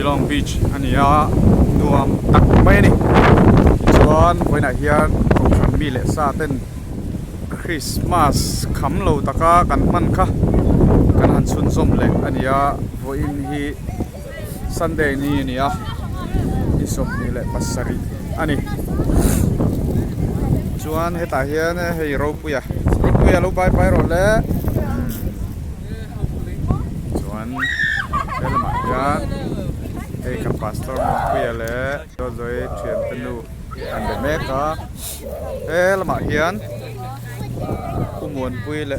Geelong Beach ania nuam tak mai ni chuan voina hian Kohhran mi le sa ten Christmas kham lo taka kan man kha kan han chun zom le ania voin hi Sunday ni ania isom ni le pasari ani chuan heta hian hei ro puya lo bai ro le chuan elma hian hei kan pastor mo puya le do zoi thian tenu an de meka elma hian umuan pui le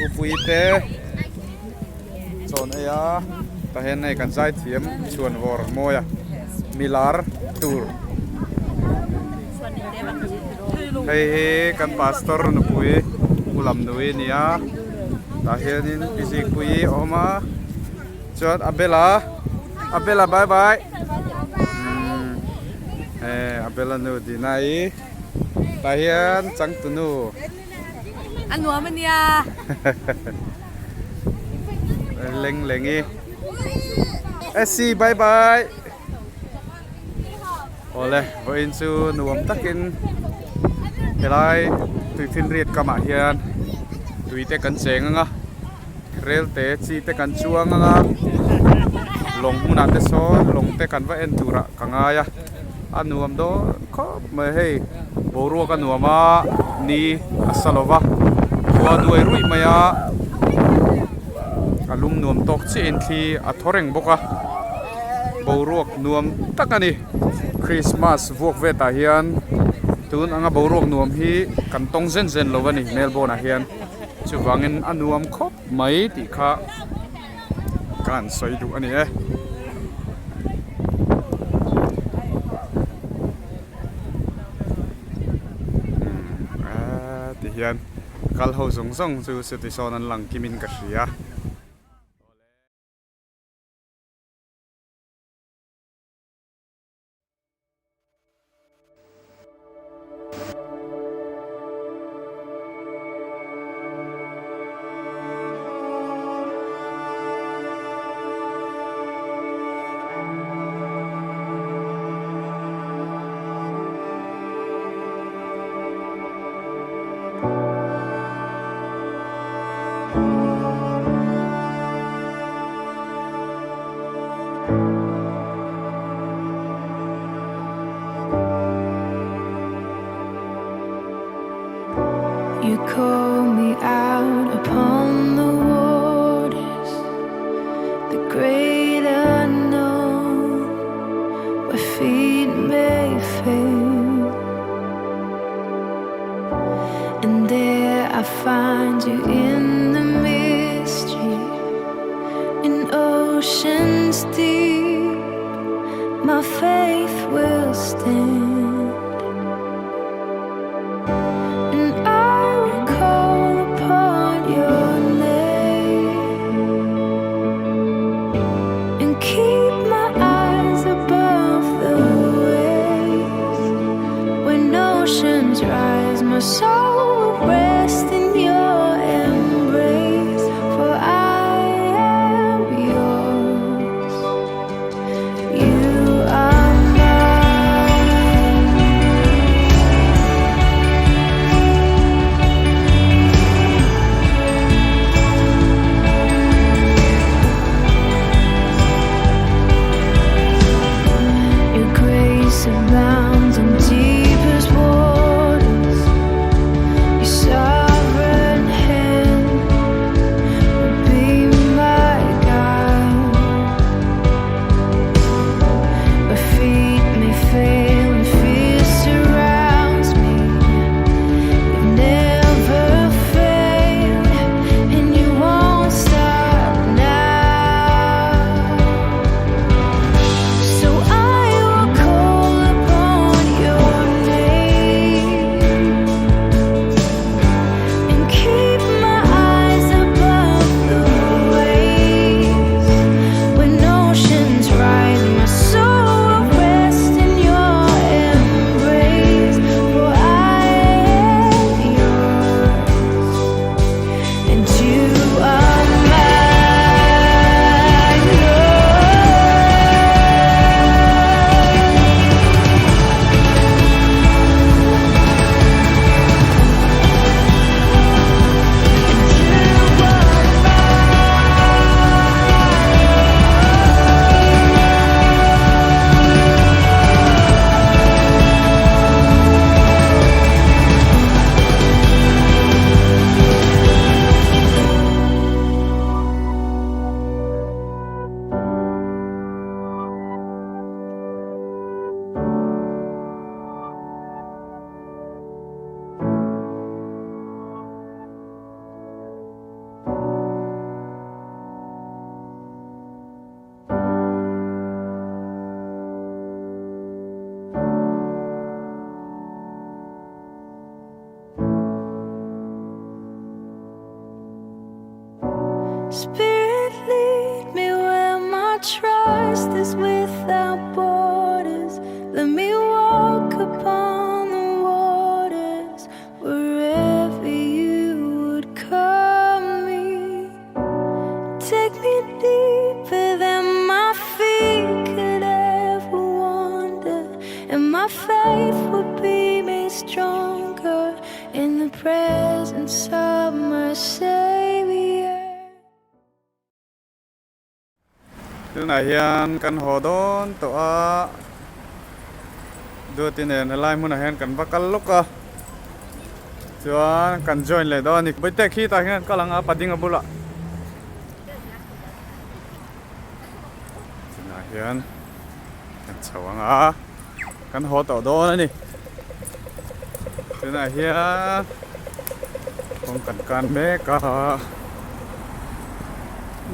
upui te chon aya ta hen nei kan zai thiam chuan vor moya milar tur hei kan pastor nu pui ulam nui nia ta hianin busy pui oma chuan abela bye bye abela nu dinai ta hian chang tu nu anh nuông bên nha lengi SC bye bye ole voin chu nuam takin helai tui thin riat kama hian tui te kan cheng anga rel te chi te kan chuang anga long huna te so long te kan va en tura kanga ya anuam do kho me hei boru ka nuama ni asalova wa duai rui maya alum nuam tok chi in thi a thoreng boka boruak nuam takani Christmas vuak veta hian tun anga boruak nuam hi kan tong zen lovani Melbourne a hian chuwangin anuam khop mai ti kha kan soi du ani ti hian kal ho zong chu seti son an lang kimin ka hria You call me out upon the waters, the great unknown, where feet may fail, and there I find you in the mystery, in oceans deep. My faith will stand. Rise, my soul will rest in your embrace, for I am yours. You are mine. Your grace abounds in deepest waters. Sovereign. Spirit, lead me where my trust is without borders. Let me walk upon the waters wherever you would call me. Take me deeper than my feet could ever wander, and my faith will be made stronger in the presence of my Savior. Từ này hiện căn hồ đón tọa đưa tin nền lại muốn hiện căn bắc căn lúc à cho căn join lại đó nị bây giờ khi ta hiện có lăng apa ding abula từ này hiện căn chào à căn hồ tọa đó nị từ này hiện không cần căn bé cả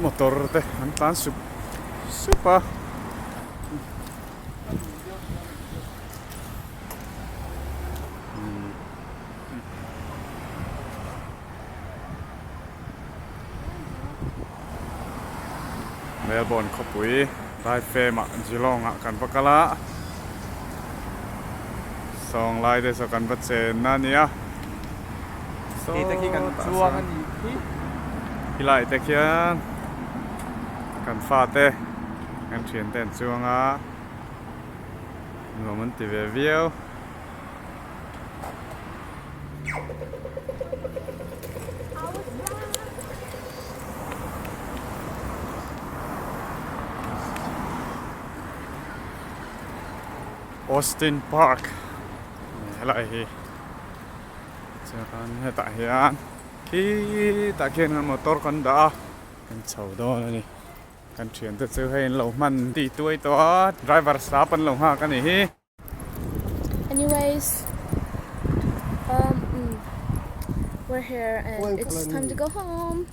motor teh antan super Melbourne kopui lai fe ma Geelong kan pakala song lai de so kan bachen na nia so ta khi kan chuang ani hi lai te khian kan fa te kan thian ten chuanga ngomon ti ve viau Austin Park lại hi chẳng tại hiện khi tại hiện là motor con đã kan chầu đó này kan chuyển từ xưa hay lâu man tỷ tuổi đó driver stop an lâu ha cái này hi. Anyways, we're here and it's time to go home.